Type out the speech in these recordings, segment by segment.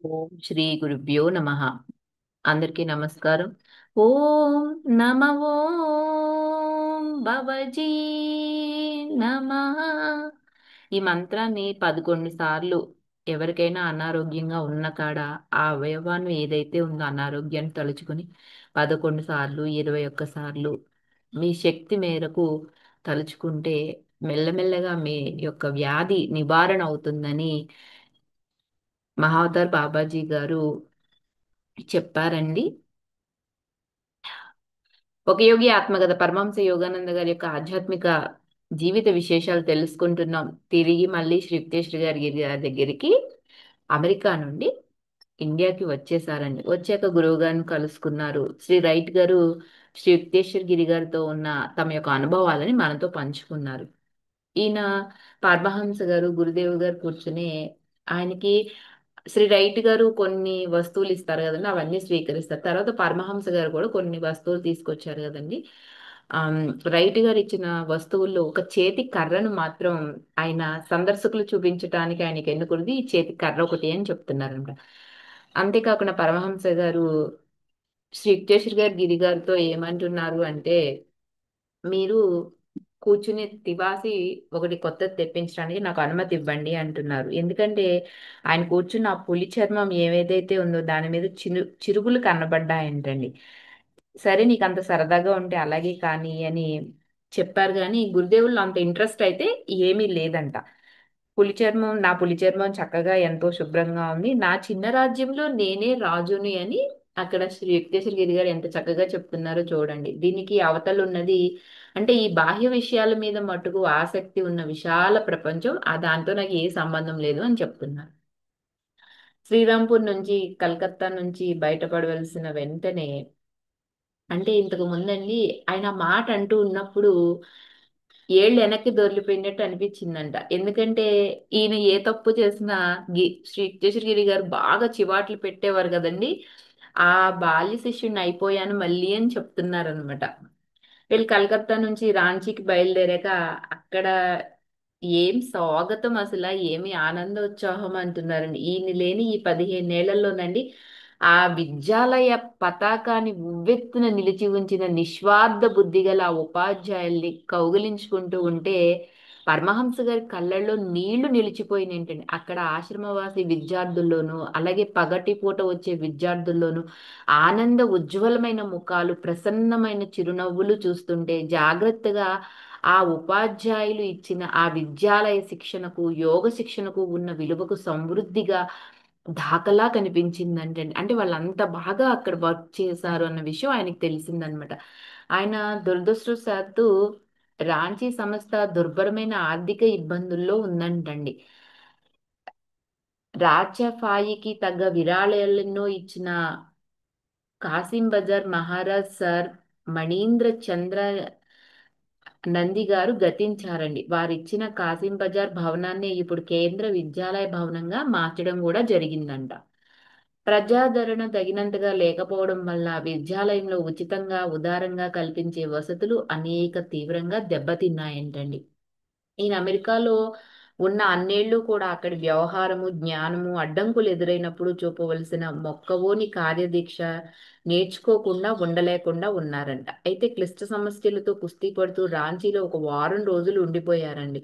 ఓం శ్రీ గురుభ్యో నమః. అందరికీ నమస్కారం. ఓం నమ ఓం భవజీ నమః. ఈ మంత్రాన్ని 11 సార్లు ఎవరికైనా అనారోగ్యంగా ఉన్న కాడ ఆ అవయవాన్ని ఏదైతే ఉందో అనారోగ్యాన్ని తలుచుకుని 11 సార్లు 21 సార్లు మీ శక్తి మేరకు తలుచుకుంటే మెల్లమెల్లగా మీ యొక్క వ్యాధి నివారణ అవుతుందని మహావతార్ బాబాజీ గారు చెప్పారండి. ఒక యోగి ఆత్మకథ పరమహంస యోగానంద గారి యొక్క ఆధ్యాత్మిక జీవిత విశేషాలు తెలుసుకుంటున్నాం. తిరిగి మళ్ళీ శ్రీ యుక్తేశ్వరి గారి దగ్గరికి అమెరికా నుండి ఇండియాకి వచ్చేసారండి. వచ్చాక గురువు గారిని కలుసుకున్నారు. శ్రీ రైట్ గారు శ్రీ యుక్తేశ్వర గిరి గారితో ఉన్న తమ యొక్క అనుభవాలని మనతో పంచుకున్నారు. ఈయన పరమహంస గారు గురుదేవ్ గారు కూర్చుని ఆయనకి శ్రీ రైట్ గారు కొన్ని వస్తువులు ఇస్తారు కదండి, అవన్నీ స్వీకరిస్తారు. తర్వాత పరమహంస గారు కూడా కొన్ని వస్తువులు తీసుకొచ్చారు కదండి. ఆమ్, రైట్ గారు ఇచ్చిన వస్తువుల్లో ఒక చేతి కర్రను మాత్రం ఆయన సందర్శకులు చూపించడానికి ఆయనకి ఎన్నుకున్నది ఈ చేతి కర్ర ఒకటి అని చెప్తున్నారనమాట. అంతేకాకుండా పరమహంస గారు శ్రీ యుక్తేశ్వర్ గారు గిరి గారితో ఏమంటున్నారు అంటే, మీరు కూర్చుని తివాసి ఒకటి కొత్తది తెప్పించడానికి నాకు అనుమతి ఇవ్వండి అంటున్నారు. ఎందుకంటే ఆయన కూర్చున్న ఆ పులి చర్మం ఏదైతే ఉందో దాని మీద చిరుగులు కనబడ్డాయంటండి. సరే నీకు అంత సరదాగా ఉంటే అలాగే కానీ అని చెప్పారు, కానీ గురుదేవుల్లో అంత ఇంట్రెస్ట్ అయితే ఏమీ లేదంట. పులి చర్మం చక్కగా ఎంతో శుభ్రంగా ఉంది, నా చిన్న రాజ్యంలో నేనే రాజుని అని అక్కడ శ్రీ యుక్తేశ్వర గిరి గారు ఎంత చక్కగా చెప్తున్నారో చూడండి. దీనికి అవతల ఉన్నది అంటే ఈ బాహ్య విషయాల మీద మటుకు ఆసక్తి ఉన్న విశాల ప్రపంచం, ఆ దాంతో నాకు ఏ సంబంధం లేదు అని చెప్తున్నారు. శ్రీరాంపూర్ నుంచి కలకత్తా నుంచి బయటపడవలసిన వెంటనే అంటే ఇంతకు ముందండి ఆయన ఆ మాట అంటూ ఉన్నప్పుడు ఏళ్ళు వెనక్కి దొర్లిపోయినట్టు అనిపించిందంట. ఎందుకంటే ఈయన ఏ తప్పు చేసినా శ్రీ యుక్తేశ్వరగిరి గారు బాగా చివాట్లు పెట్టేవారు కదండి. ఆ బాల్య శిష్యుని అయిపోయాను మళ్ళీ అని చెప్తున్నారనమాట. వీళ్ళు కలకత్తా నుంచి రాంచీకి బయలుదేరాక అక్కడ ఏం స్వాగతం, అసలు ఏమి ఆనందోత్సాహం అంటున్నారండి. ఈయన లేని ఈ 15 ఏళ్లలోనండి ఆ విద్యాలయ పతాకాన్ని ఉవ్వెత్తున నిలిచి ఉంచిన నిస్వార్థ బుద్ధి గల ఆ ఉపాధ్యాయుల్ని కౌగిలించుకుంటూ ఉంటే పరమహంస గారి కళ్ళల్లో నీళ్లు నిలిచిపోయినేంటండి. అక్కడ ఆశ్రమవాసి విద్యార్థుల్లోనూ అలాగే పగటి పూట వచ్చే విద్యార్థుల్లోనూ ఆనంద ఉజ్వలమైన ముఖాలు, ప్రసన్నమైన చిరునవ్వులు చూస్తుంటే జాగ్రత్తగా ఆ ఉపాధ్యాయులు ఇచ్చిన ఆ విద్యాలయ శిక్షణకు యోగ శిక్షణకు ఉన్న విలువకు సమృద్ధిగా దాఖలా కనిపించిందంటే, అంటే వాళ్ళు అంత బాగా అక్కడ వర్క్ చేశారు అన్న విషయం ఆయనకి తెలిసిందనమాట. ఆయన దురదృష్టవశాత్తు రాంచీ సంస్థ దుర్భరమైన ఆర్థిక ఇబ్బందుల్లో ఉందంటండి. రాచఫాయికి తగ్గ విరాళాలెన్నో ఇచ్చిన కాసిం బజార్ మహారాజ్ సార్ మణీంద్ర చంద్ర నంది గారు గతించారండి. వారిచ్చిన కాసిం బజార్ భవనాన్ని ఇప్పుడు కేంద్ర విద్యాలయ భవనంగా మార్చడం కూడా జరిగిందంట. ప్రజాదరణ తగినంతగా లేకపోవడం వల్ల విద్యాలయంలో ఉచితంగా ఉదారంగా కల్పించే వసతులు అనేక తీవ్రంగా దెబ్బతిన్నాయంటండి. ఈయన అమెరికాలో ఉన్న అన్నేళ్ళు కూడా అక్కడి వ్యవహారము జ్ఞానము అడ్డంకులు ఎదురైనప్పుడు చూపవలసిన మొక్కవోని కార్యదీక్ష నేర్చుకోకుండా ఉండలేకుండా ఉన్నారంట. అయితే క్లిష్ట సమస్యలతో కుస్తీ పడుతూ రాంచీలో ఒక వారం రోజులు ఉండిపోయారండి.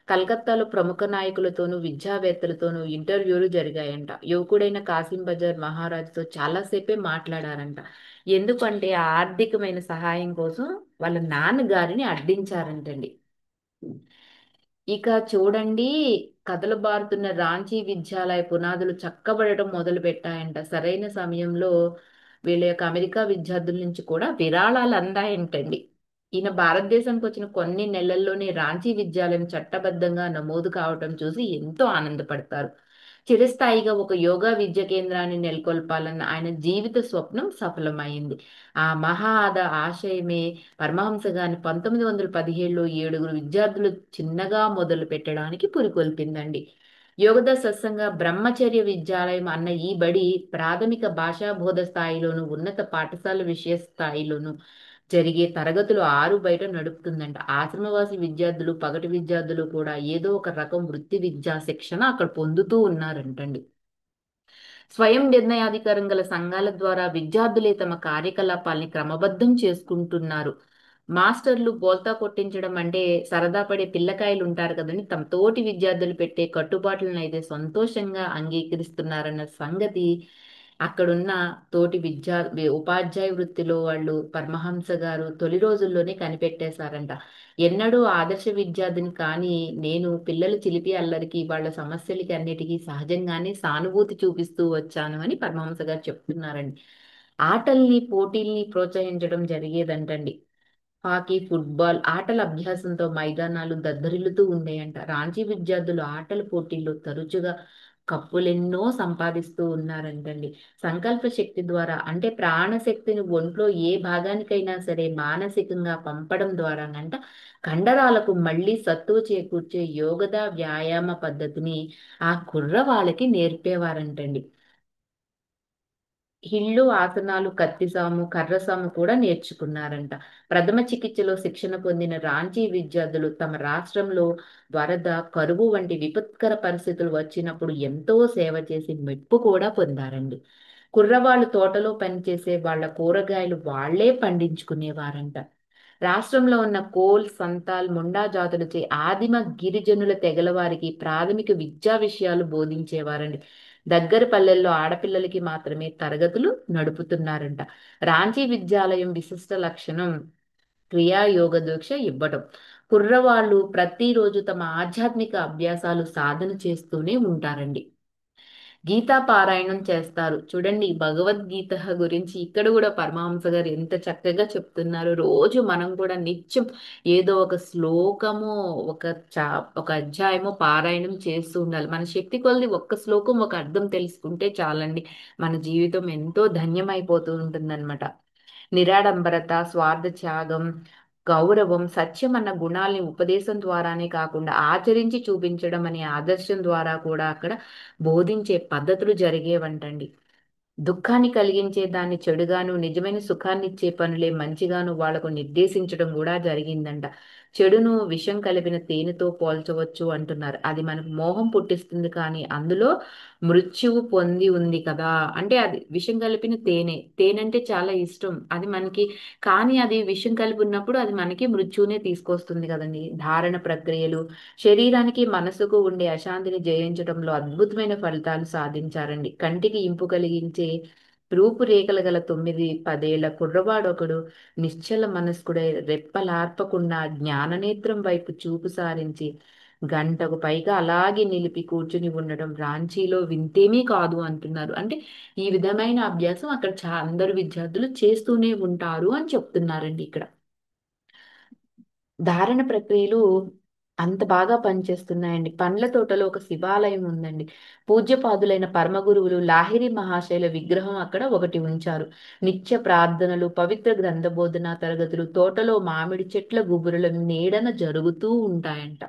కలకత్తాలో ప్రముఖ నాయకులతోనూ విద్యావేత్తలతోనూ ఇంటర్వ్యూలు జరిగాయంట. యువకుడైన కాసిం బజార్ మహారాజుతో చాలాసేపే మాట్లాడారంట. ఎందుకంటే ఆ ఆర్థికమైన సహాయం కోసం వాళ్ళ నాన్నగారిని అడ్డించారంటండి. ఇక చూడండి, కథలు బారుతున్న రాంచీ విద్యాలయ పునాదులు చక్కబడటం మొదలు పెట్టాయంట. సరైన సమయంలో వీళ్ళ యొక్క అమెరికా విద్యార్థుల నుంచి కూడా విరాళాలు అందాయంటండి. ఈయన భారతదేశానికి వచ్చిన కొన్ని నెలల్లోనే రాంచీ విద్యాలయం చట్టబద్ధంగా నమోదు కావటం చూసి ఎంతో ఆనందపడతారు. చిరస్థాయిగా ఒక యోగా విద్య కేంద్రాన్ని నెలకొల్పాలన్న ఆయన జీవిత స్వప్నం సఫలమైంది. ఆ ఆశయమే పరమహంస గారిని 1917లో 7 విద్యార్థులు చిన్నగా మొదలు పెట్టడానికి పురికొల్పిందండి. యోగద సత్సంగ బ్రహ్మచర్య విద్యాలయం అన్న ఈ బడి ప్రాథమిక భాషా బోధ స్థాయిలోను ఉన్నత పాఠశాల విషయ స్థాయిలోను జరిగే తరగతులు 6 బయట నడుపుతుందంట. ఆశ్రమవాసి విద్యార్థులు పగటి విద్యార్థులు కూడా ఏదో ఒక రకం వృత్తి విద్యా శిక్షణ అక్కడ పొందుతూ ఉన్నారంటండి. స్వయం నిర్ణయాధికారం గల సంఘాల ద్వారా విద్యార్థులే తమ కార్యకలాపాల్ని క్రమబద్ధం చేసుకుంటున్నారు. మాస్టర్లు బోల్తా కొట్టించడం అంటే సరదా పడే పిల్లకాయలు ఉంటారు కదండి, తమ తోటి విద్యార్థులు పెట్టే కట్టుబాట్లను అయితే సంతోషంగా అంగీకరిస్తున్నారన్న సంగతి అక్కడున్న తోటి ఉపాధ్యాయ వృత్తిలో వాళ్ళు పరమహంస గారు తొలి రోజుల్లోనే కనిపెట్టేశారంట. ఎన్నడూ ఆదర్శ విద్యార్థిని కానీ నేను పిల్లలు చిలిపి అల్లరికి వాళ్ళ సమస్యలకి అన్నిటికీ సహజంగానే సానుభూతి చూపిస్తూ వచ్చాను అని పరమహంస గారు చెప్తున్నారండి. ఆటల్ని పోటీల్ని ప్రోత్సహించడం జరిగేదంటండి. హాకీ, ఫుట్బాల్ ఆటల అభ్యాసంతో మైదానాలు దద్దరిల్లుతూ ఉండేయంట. రాంచీ విద్యార్థులు ఆటల పోటీల్లో తరచుగా కప్పులెన్నో సంపాదిస్తూ ఉన్నారంటండి. సంకల్ప శక్తి ద్వారా అంటే ప్రాణశక్తిని ఒంట్లో ఏ భాగానికైనా సరే మానసికంగా పంపడం ద్వారానంట కండరాలకు మళ్ళీ సత్తువ చేకూర్చే యోగద వ్యాయామ పద్ధతిని ఆ కుర్రవాళ్ళకి నేర్పేవారంటండి. హిళ్ళు, ఆసనాలు, కత్తిసాము, కర్రసాము కూడా నేర్చుకున్నారంట. ప్రథమ చికిత్సలో శిక్షణ పొందిన రాంచీ విద్యార్థులు తమ రాష్ట్రంలో వరద, కరువు వంటి విపత్కర పరిస్థితులు వచ్చినప్పుడు ఎంతో సేవ చేసి మెప్పు కూడా పొందారండి. కుర్రవాళ్ళు తోటలో పనిచేసే వాళ్ళ కూరగాయలు వాళ్ళే పండించుకునేవారంట. రాష్ట్రంలో ఉన్న కోల్, సంతాల్, ముండా జాతులచే ఆదిమ గిరిజనుల తెగల వారికి ప్రాథమిక విద్యా విషయాలు బోధించేవారండి. దగ్గర పల్లెల్లో ఆడపిల్లలకి మాత్రమే తరగతులు నడుపుతున్నారంట. రాంచీ విద్యాలయం విశిష్ట లక్షణం క్రియాయోగ దీక్ష ఇవ్వడం. కుర్రవాళ్ళు ప్రతిరోజు తమ ఆధ్యాత్మిక అభ్యాసాలు సాధన చేస్తూనే ఉంటారండి. గీతా పారాయణం చేస్తారు. చూడండి భగవద్గీత గురించి ఇక్కడ కూడా పరమహంస గారు ఎంత చక్కగా చెప్తున్నారు. రోజు మనం కూడా నిత్యం ఏదో ఒక శ్లోకము, ఒక చా ఒక అధ్యాయము పారాయణం చేస్తూ ఉండాలి. మన శక్తి కొలది ఒక్క శ్లోకం ఒక అర్థం తెలుసుకుంటే చాలండి, మన జీవితం ఎంతో ధన్యమైపోతూ ఉంటుందన్నమాట. నిరాడంబరత, స్వార్థ త్యాగం, గౌరవం, సత్యం అన్న గుణాల్ని ఉపదేశం ద్వారానే కాకుండా ఆచరించి చూపించడం అనే ఆదర్శం ద్వారా కూడా అక్కడ బోధించే పద్ధతులు జరిగేవంటండి. దుఃఖాన్ని కలిగించే దాన్ని చెడుగాను, నిజమైన సుఖాన్ని ఇచ్చే పనులే మంచిగాను వాళ్లకు నిర్దేశించడం కూడా జరిగిందంట. చెడును విషం కలిపిన తేనెతో పోల్చవచ్చు అంటున్నారు. అది మనకు మోహం పుట్టిస్తుంది కానీ అందులో మృత్యువు పొంది ఉంది కదా. అంటే అది విషం కలిపిన తేనె, తేనె అంటే చాలా ఇష్టం అది మనకి, కానీ అది విషం కలిపి ఉన్నప్పుడు అది మనకి మృత్యువునే తీసుకొస్తుంది కదండి. ధారణ ప్రక్రియలు శరీరానికి మనసుకు ఉండే అశాంతిని జయించడంలో అద్భుతమైన ఫలితాలు సాధించారండి. కంటికి ఇంపు కలిగించే రూపురేఖలు గల 9-10 ఏళ్ల కుర్రవాడొకడు నిశ్చల మనస్కుడై రెప్పలార్పకుండా జ్ఞాననేత్రం వైపు చూపు సారించి గంటకు పైగా అలాగే నిలిపి కూర్చుని ఉండడం రాంచీలో వింతేమీ కాదు అంటున్నారు. అంటే ఈ విధమైన అభ్యాసం అక్కడ అందరు విద్యార్థులు చేస్తూనే ఉంటారు అని చెప్తున్నారండి ఇక్కడ. ధారణ ప్రక్రియలు అంత బాగా పనిచేస్తున్నాయండి. పండ్ల తోటలో ఒక శివాలయం ఉందండి. పూజ్యపాదులైన పరమ గురువులు లాహిరి మహాశైల విగ్రహం అక్కడ ఒకటి ఉంచారు. నిత్య ప్రార్థనలు, పవిత్ర గ్రంథ బోధన తరగతులు తోటలో మామిడి చెట్ల గుబురుల నీడన జరుగుతూ ఉంటాయంట.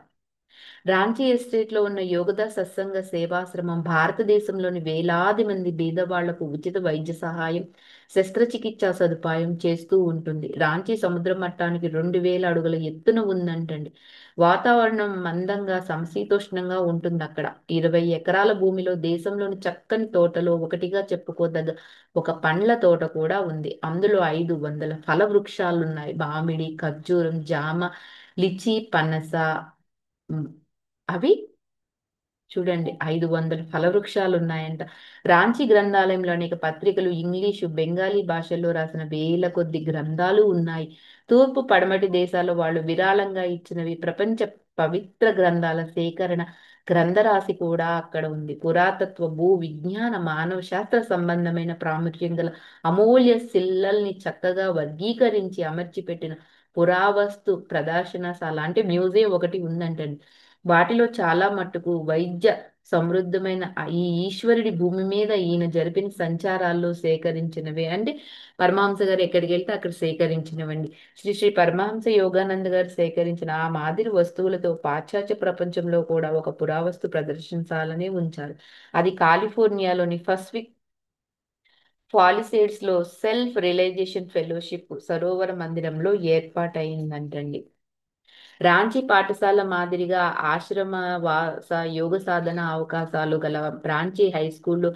రాంచీ ఎస్టేట్లో ఉన్న యోగదా సత్సంగ సేవాశ్రమం భారతదేశంలోని వేలాది మంది బీదవాళ్లకు ఉచిత వైద్య సహాయం, శస్త్రచికిత్సా సదుపాయం చేస్తూ ఉంటుంది. రాంచీ సముద్ర మట్టానికి 2000 అడుగుల ఎత్తున ఉందంటండి. వాతావరణం మందంగా సమశీతోష్ణంగా ఉంటుంది అక్కడ. 20 ఎకరాల భూమిలో దేశంలోని చక్కని తోటలో ఒకటిగా చెప్పుకోదగ్గ ఒక పండ్ల తోట కూడా ఉంది. అందులో 500 ఫల వృక్షాలున్నాయి. మామిడి, ఖర్జూరం, జామ, లిచి, పనస, ఉమ్, అవి చూడండి 500 ఫలవృక్షాలు ఉన్నాయంట. రాంచీ గ్రంథాలయంలో అనేక పత్రికలు ఇంగ్లీషు, బెంగాలీ భాషల్లో రాసిన వేల కొద్ది గ్రంథాలు ఉన్నాయి. తూర్పు పడమటి దేశాల వాళ్ళు విరాళంగా ఇచ్చినవి ప్రపంచ పవిత్ర గ్రంథాల సేకరణ గ్రంథరాశి కూడా అక్కడ ఉంది. పురాతత్వ, భూ విజ్ఞాన, మానవ శాస్త్ర సంబంధమైన ప్రాముఖ్యం గల అమూల్య శిల్లల్ని చక్కగా వర్గీకరించి అమర్చిపెట్టిన పురావస్తు ప్రదర్శనశాల అంటే మ్యూజియం ఒకటి ఉందంటండి. వాటిలో చాలా మట్టుకు వైద్య సమృద్ధమైన ఈ ఈశ్వరుడి భూమి మీద ఈయన జరిపిన సంచారాల్లో సేకరించినవే. అంటే పరమహంస గారు ఎక్కడికి వెళ్తే అక్కడ సేకరించినవండి. శ్రీ శ్రీ పరమహంస యోగానంద గారు సేకరించిన ఆ మాదిరి వస్తువులతో పాశ్చాత్య ప్రపంచంలో కూడా ఒక పురావస్తు ప్రదర్శనశాలనే ఉంచారు. అది కాలిఫోర్నియాలోని ఫస్విక్ పాలిసేడ్స్ లో సెల్ఫ్ రియలైజేషన్ ఫెలోషిప్ సరోవర మందిరంలో ఏర్పాటైందంటండి. రాంచీ పాఠశాల మాదిరిగా ఆశ్రమ వాస యోగ సాధన అవకాశాలు గల రాంచీ హై స్కూల్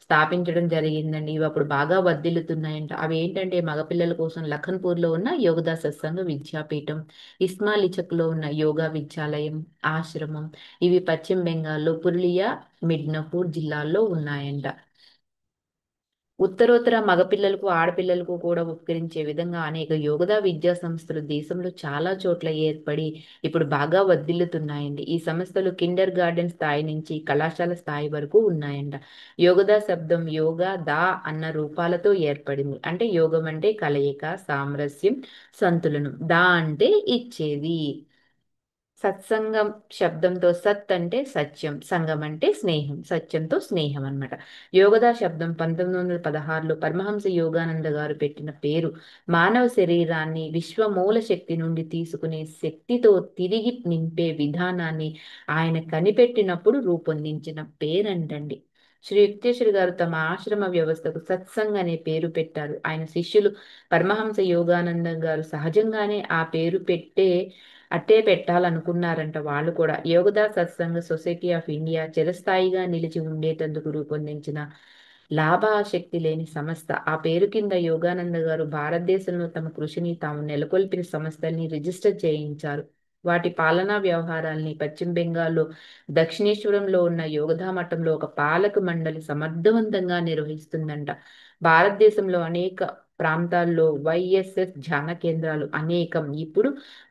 స్థాపించడం జరిగిందండి. ఇవి అప్పుడు బాగా వర్ధిల్లుతున్నాయంట. అవి ఏంటంటే మగపిల్లల కోసం లఖన్పూర్ లో ఉన్న యోగదా సత్సంగ విద్యాపీఠం, ఇస్మాయిలీచక్ లో ఉన్న యోగా విద్యాలయం, ఆశ్రమం. ఇవి పశ్చిమ బెంగాల్లో పురులియా, మిడ్నపూర్ జిల్లాల్లో ఉన్నాయంట. ఉత్తరోత్తర మగపిల్లలకు ఆడపిల్లలకు కూడా ఉపకరించే విధంగా అనేక యోగదా విద్యా సంస్థలు దేశంలో చాలా చోట్ల ఏర్పడి ఇప్పుడు బాగా వర్ధిల్లుతున్నాయండి. ఈ సంస్థలు కిండర్ గార్డెన్ స్థాయి నుంచి కళాశాల స్థాయి వరకు ఉన్నాయంట. యోగదా శబ్దం యోగా దా అన్న రూపాలతో ఏర్పడింది. అంటే యోగం అంటే కలయిక, సామరస్యం, సంతులనం. దా అంటే ఇచ్చేది. సత్సంగం శబ్దంతో సత్ అంటే సత్యం, సంగం అంటే స్నేహం, సత్యంతో స్నేహం అన్నమాట. యోగదా శబ్దం 1916లో పరమహంస యోగానంద గారు పెట్టిన పేరు. మానవ శరీరాన్ని విశ్వమూల శక్తి నుండి తీసుకునే శక్తితో తిరిగి నింపే విధానాన్ని ఆయన కనిపెట్టినప్పుడు రూపొందించిన పేరంటండి. శ్రీ యుక్తేశ్వరి గారు తమ ఆశ్రమ వ్యవస్థకు సత్సంగ్ అనే పేరు పెట్టారు. ఆయన శిష్యులు పరమహంస యోగానంద గారు సహజంగానే ఆ పేరు అట్టే పెట్టాలనుకున్నారంట. వాళ్ళు కూడా యోగదా సత్సంగ సొసైటీ ఆఫ్ ఇండియా చిరస్థాయిగా నిలిచి ఉండేటందుకు రూపొందించిన లాభాశక్తి లేని సంస్థ. ఆ పేరు కింద యోగానంద గారు భారతదేశంలో తమ కృషిని తాము నెలకొల్పిన సంస్థల్ని రిజిస్టర్ చేయించారు. వాటి పాలనా వ్యవహారాల్ని పశ్చిమ బెంగాల్లో దక్షిణేశ్వరంలో ఉన్న యోగదా మఠంలో ఒక పాలక మండలి సమర్థవంతంగా నిర్వహిస్తుందంట. భారతదేశంలో అనేక ప్రాంతాల్లో వైఎస్ఎస్ ధ్యాన కేంద్రాలు అనేకం ఇప్పుడు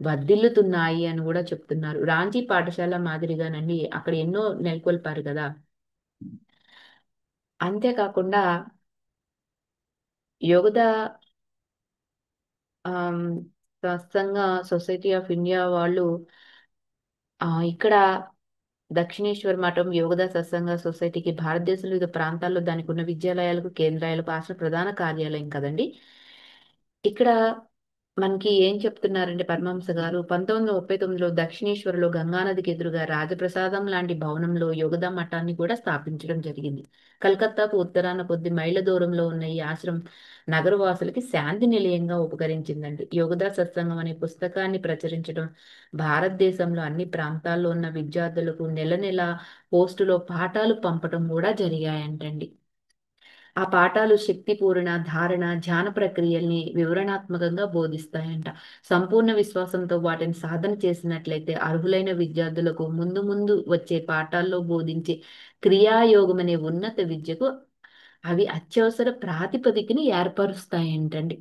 వర్ధిల్లుతున్నాయి అని కూడా చెప్తున్నారు. రాంచీ పాఠశాల మాదిరిగానండి అక్కడ ఎన్నో నెలకొల్పారు కదా. అంతేకాకుండా యోగద ఆమ్, సత్సంగ సొసైటీ ఆఫ్ ఇండియా వాళ్ళు ఇక్కడ దక్షిణేశ్వర్ మఠం యోగదా సత్సంగ సొసైటీకి భారతదేశంలో వివిధ ప్రాంతాల్లో దానికి ఉన్న విద్యాలయాలకు కేంద్రాలకు రాష్ట్ర ప్రధాన కార్యాలయం కదండి. ఇక్కడ మనకి ఏం చెప్తున్నారంటే పరమహంస గారు 1939లో దక్షిణేశ్వరంలో గంగానదికి ఎదురుగా రాజప్రసాదం లాంటి భవనంలో యోగదా మఠాన్ని కూడా స్థాపించడం జరిగింది. కలకత్తాకు ఉత్తరాన కొద్ది మైళ్ళ దూరంలో ఉన్న ఈ ఆశ్రమం నగరవాసులకి శాంతి నిలయంగా ఉపకరించిందండి. యోగదా సత్సంగం అనే పుస్తకాన్ని ప్రచురించడం, భారతదేశంలో అన్ని ప్రాంతాల్లో ఉన్న విద్యార్థులకు నెల నెల పోస్టులో పాఠాలు పంపటం కూడా జరిగాయంటండి. ఆ పాఠాలు శక్తిపూర్ణ ధారణ ధ్యాన ప్రక్రియల్ని వివరణాత్మకంగా బోధిస్తాయంట. సంపూర్ణ విశ్వాసంతో వాటిని సాధన చేసినట్లయితే అర్హులైన విద్యార్థులకు ముందు ముందు వచ్చే పాఠాల్లో బోధించే క్రియాయోగం అనే ఉన్నత విద్యకు అవి అత్యవసర ప్రాతిపదికని ఏర్పరుస్తాయంటండి.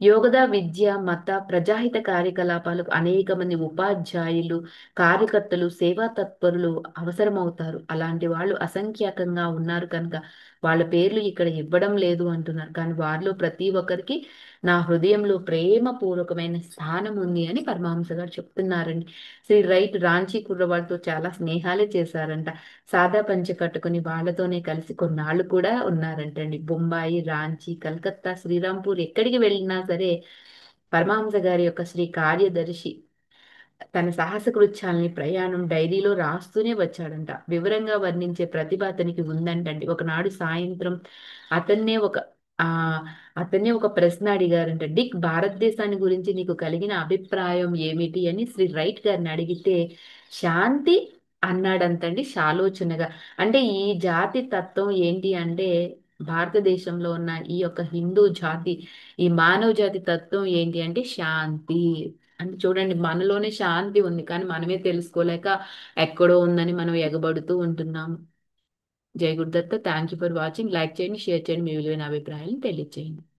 యోగదా విద్య మత ప్రజాహిత కార్యకలాపాలకు అనేక మంది ఉపాధ్యాయులు, కార్యకర్తలు, సేవా తత్పరులు అవసరమవుతారు. అలాంటి వాళ్ళు అసంఖ్యాకంగా ఉన్నారు కనుక వాళ్ళ పేర్లు ఇక్కడ ఇవ్వడం లేదు అంటున్నారు. కానీ వారిలో ప్రతి ఒక్కరికి నా హృదయంలో ప్రేమపూర్వకమైన స్థానం ఉంది అని పరమహంస గారు చెప్తున్నారండి. శ్రీ రైట్ రాంచీ కుర్రవాళ్ళతో చాలా స్నేహాలే చేశారంట. సాదా పంచె కట్టుకుని వాళ్ళతోనే కలిసి కొన్నాళ్ళు కూడా ఉన్నారంటండి. బొంబాయి, రాంచీ, కలకత్తా, శ్రీరాంపూర్ ఎక్కడికి వెళ్ళినా సరే పరమహంస గారి యొక్క శ్రీ కార్యదర్శి తన సాహస కృత్యాలని ప్రయాణం డైరీలో రాస్తూనే వచ్చాడంట. వివరంగా వర్ణించే ప్రతిభ అతనికి ఉందంటండి. ఒకనాడు సాయంత్రం అతన్నే ఒక ఆ అతన్నే ఒక ప్రశ్న అడిగారంట. డిక్, భారతదేశాన్ని గురించి నీకు కలిగిన అభిప్రాయం ఏమిటి అని శ్రీ రైట్ గారిని అడిగితే శాంతి అన్నాడంతండి సాలోచనగా. అంటే ఈ జాతి తత్వం ఏంటి అంటే భారతదేశంలో ఉన్న ఈ యొక్క హిందూ జాతి, ఈ మానవ జాతి తత్వం ఏంటి అంటే శాంతి. అంటే చూడండి మనలోనే శాంతి ఉంది కానీ మనమే తెలుసుకోలేక ఎక్కడో ఉందని మనం ఎగబడుతూ ఉంటున్నాము. జై Gurudatta. Thank you for watching. Like చేయండి, షేర్ చేయండి, మీ విలువైన అభిప్రాయాలను తెలియజేయండి.